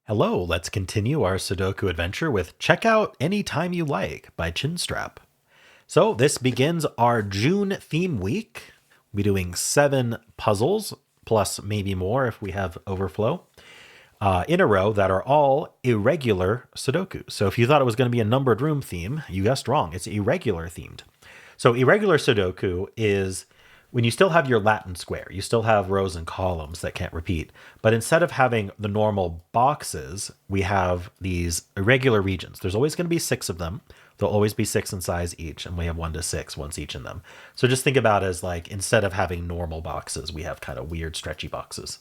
Hello, let's continue our Sudoku adventure with Check Out Anytime You Like by ChinStrap. So, this begins our June theme week. We'll be doing 7 puzzles, plus maybe more if we have overflow, in a row that are all irregular Sudoku. So, if you thought it was going to be a numbered room theme, you guessed wrong. It's irregular themed. So, irregular Sudoku is when you still have your Latin square, you still have rows and columns that can't repeat. But instead of having the normal boxes, we have these irregular regions. There's always going to be 6 of them. There'll always be 6 in size each, and we have 1 to 6 once each in them. So just think about it as like instead of having normal boxes, we have kind of weird stretchy boxes.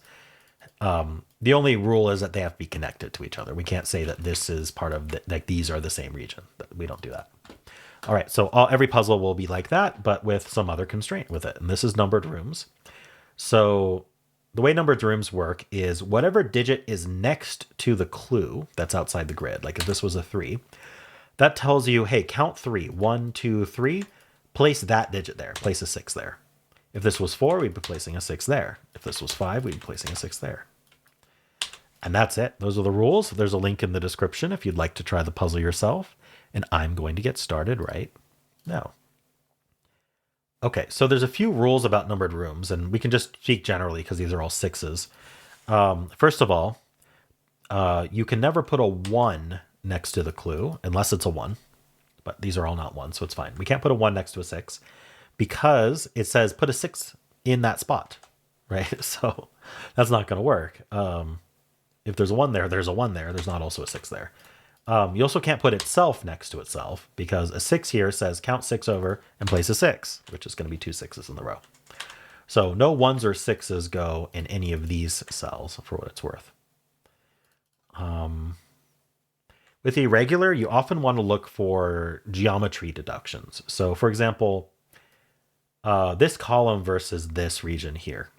The only rule is that they have to be connected to each other. We can't say that this is part of like these are the same region. We don't do that. All right, so every puzzle will be like that, but with some other constraint with it. And this is numbered rooms. So the way numbered rooms work is whatever digit is next to the clue that's outside the grid, like if this was a 3, that tells you, hey, count 3. 1, 2, 3. Place that digit there. Place a 6 there. If this was 4, we'd be placing a 6 there. If this was 5, we'd be placing a 6 there. And that's it. Those are the rules. There's a link in the description if you'd like to try the puzzle yourself. And I'm going to get started right now. Okay, so there's a few rules about numbered rooms, and we can just speak generally because these are all 6s. First of all, you can never put a 1 next to the clue unless it's a 1. But these are all not 1, so it's fine. We can't put a 1 next to a 6 because it says put a 6 in that spot, right? So that's not going to work. If there's a 1 there, there's a 1 there. There's not also a 6 there. You also can't put itself next to itself because a 6 here says count 6 over and place a 6, which is going to be 2 6s in the row. So no 1s or 6s go in any of these cells for what it's worth. With irregular, you often want to look for geometry deductions. So for example, this column versus this region here.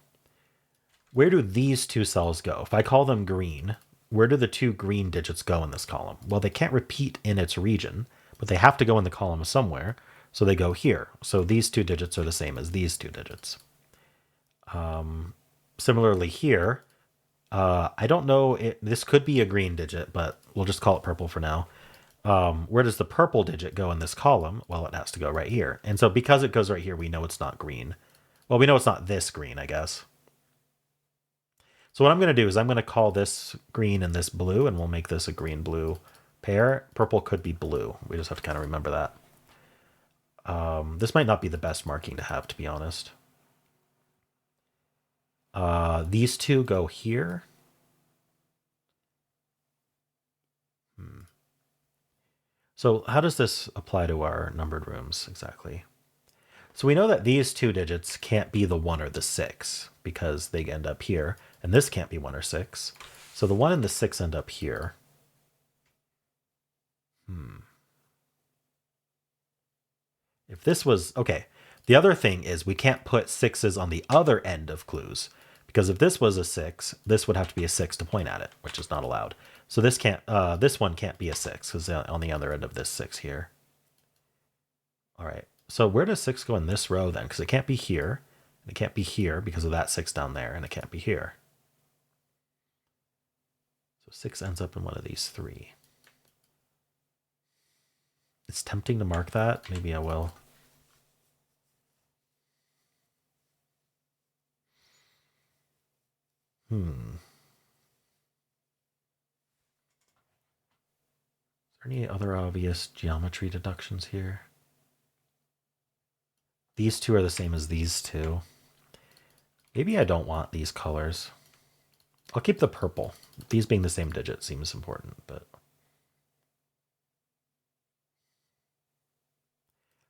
Where do these 2 cells go? If I call them green, where do the 2 green digits go in this column? Well, they can't repeat in its region, but they have to go in the column somewhere. So they go here. So these 2 digits are the same as these 2 digits. Similarly here, I don't know, this could be a green digit, but we'll just call it purple for now. Where does the purple digit go in this column? Well, it has to go right here. And so because it goes right here, we know it's not green. Well, we know it's not this green, I guess. So what I'm going to do is I'm going to call this green and this blue, and we'll make this a green-blue pair. Purple could be blue. We just have to kind of remember that. This might not be the best marking to have, to be honest. These 2 go here. So how does this apply to our numbered rooms exactly? So we know that these 2 digits can't be the 1 or the 6 because they end up here. And this can't be 1 or 6. So the 1 and the 6 end up here. If this was... Okay, the other thing is we can't put 6s on the other end of clues. Because if this was a 6, this would have to be a 6 to point at it, which is not allowed. So this can't. This one can't be a 6 because on the other end of this 6 here. All right. So where does 6 go in this row then? Because it can't be here. And it can't be here because of that 6 down there. And it can't be here. So 6 ends up in one of these 3. It's tempting to mark that. Maybe I will. Is there any other obvious geometry deductions here? These 2 are the same as these 2. Maybe I don't want these colors. I'll keep the purple. These being the same digit seems important, but...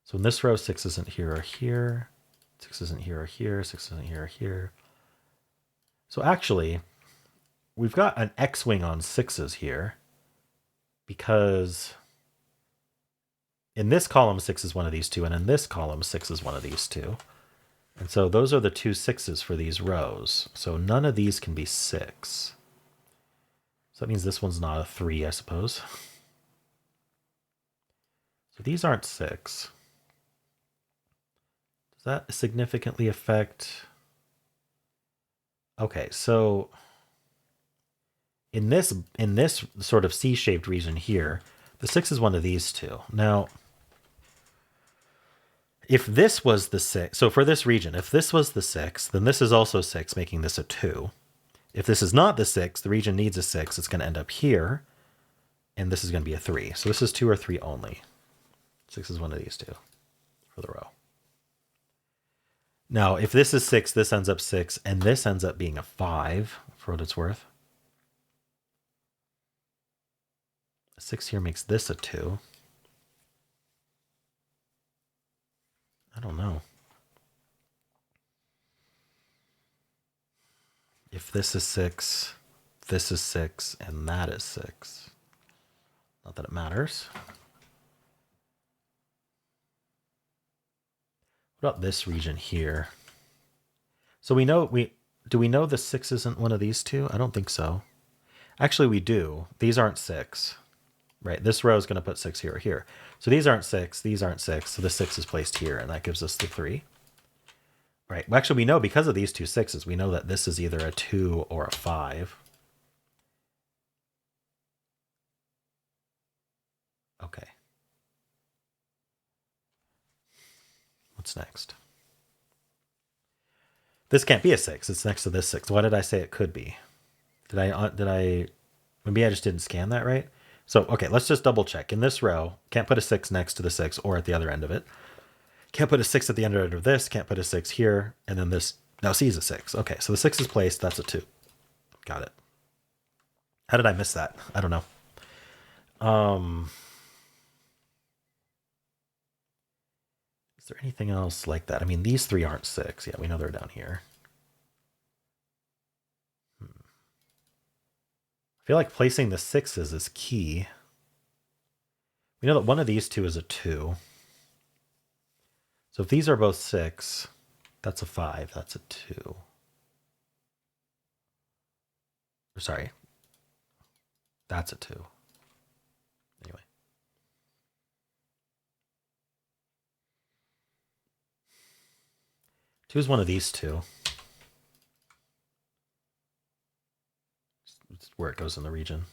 So in this row, 6 isn't here or here. 6 isn't here or here. 6 isn't here or here. So actually, we've got an X-wing on 6s here because in this column, 6 is one of these 2, and in this column, 6 is one of these 2. And so those are the 2 6s for these rows. So none of these can be 6. So that means this one's not a 3, I suppose. So these aren't 6. Does that significantly affect... Okay, so In this sort of C-shaped region here, the 6 is one of these two. Now, if this was the 6, so for this region, if this was the 6, then this is also 6, making this a 2. If this is not the 6, the region needs a 6, it's going to end up here, and this is going to be a 3. So this is 2 or 3 only. 6 is one of these two for the row. Now, if this is 6, this ends up 6, and this ends up being a 5, for what it's worth. A 6 here makes this a 2. I don't know. If this is 6, this is 6, and that is 6. Not that it matters. What about this region here? So we know do we know the 6 isn't one of these two? I don't think so. Actually, we do. These aren't 6. Right, this row is going to put 6 here or here. So these aren't 6, these aren't 6, so the 6 is placed here, and that gives us the 3. Right, well, actually we know because of these two 6s, we know that this is either a 2 or a 5. Okay. What's next? This can't be a 6, it's next to this 6. What did I say it could be? Did I, maybe I just didn't scan that right? So, okay, let's just double check. In this row, can't put a 6 next to the 6 or at the other end of it. Can't put a 6 at the other end of this, can't put a 6 here, and then this, now C is a 6. Okay, so the 6 is placed, that's a 2. Got it. How did I miss that? I don't know. Is there anything else like that? I mean, these 3 aren't 6. Yeah, we know they're down here. I feel like placing the 6s is key. We know that one of these two is a 2. So if these are both 6, that's a 5, that's a 2. Sorry. That's a 2. Anyway. Two is one of these two. It's where it goes in the region.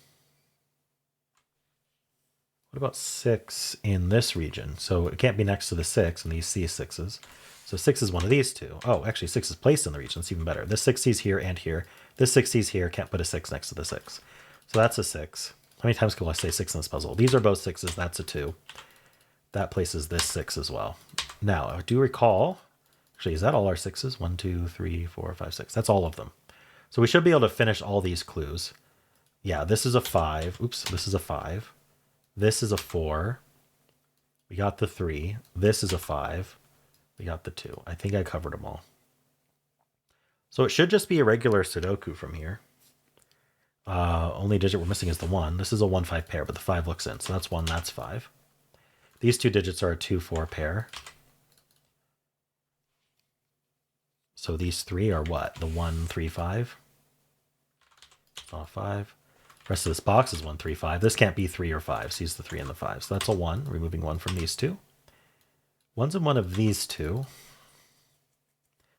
What about 6 in this region? So it can't be next to the 6, and these C6s. So 6 is one of these two. Oh, actually 6 is placed in the region. It's even better. This 6 is here and here. This 6 is here. Can't put a 6 next to the 6. So that's a 6. How many times can I say 6 in this puzzle? These are both 6s. That's a 2. That places this 6 as well. Now, I do recall... Actually, is that all our 6s? 1, 2, 3, 4, 5, 6. That's all of them. So we should be able to finish all these clues. Yeah, this is a 5. Oops, this is a 5. This is a 4. We got the 3. This is a 5. We got the 2. I think I covered them all. So it should just be a regular Sudoku from here. Only digit we're missing is the 1. This is a 1-5 pair, but the 5 looks in. So that's 1, that's 5. These two digits are a 2-4 pair. So these 3 are what? The 1, 3, 5? Not 5. The rest of this box is 1, 3, 5. This can't be 3 or 5. So use the 3 and the 5. So that's a 1. Removing 1 from these two. 1's in one of these two.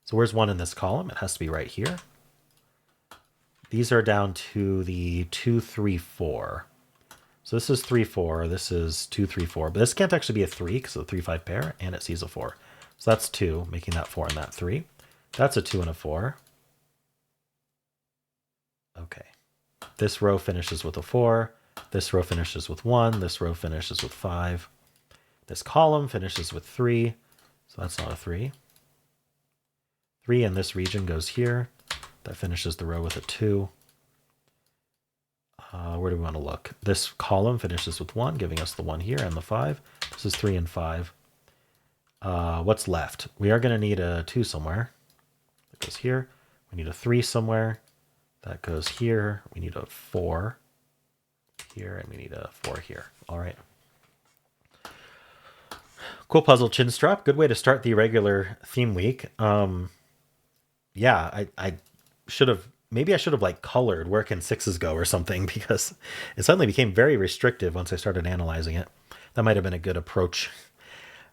So where's 1 in this column? It has to be right here. These are down to the 2, 3, 4. So this is 3, 4. This is 2, 3, 4. But this can't actually be a 3 because of the 3, 5 pair. And it sees a 4. So that's 2, making that 4 and that 3. That's a 2 and a 4. Okay. This row finishes with a 4. This row finishes with 1. This row finishes with 5. This column finishes with 3. So that's not a 3. 3 in this region goes here. That finishes the row with a 2. Where do we want to look? This column finishes with 1, giving us the 1 here and the 5. This is 3 and 5. What's left? We are going to need a 2 somewhere. That goes here. We need a 3 somewhere. That goes here. We need a 4 here, and we need a 4 here. All right. Cool puzzle, ChinStrap. Good way to start the regular theme week. Yeah, I should have, maybe I should have like colored where can 6s go or something, because it suddenly became very restrictive once I started analyzing it. That might have been a good approach.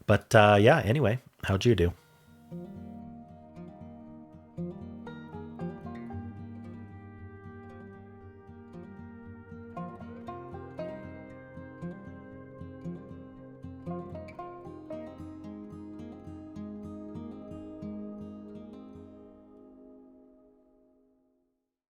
But yeah, anyway, how'd you do?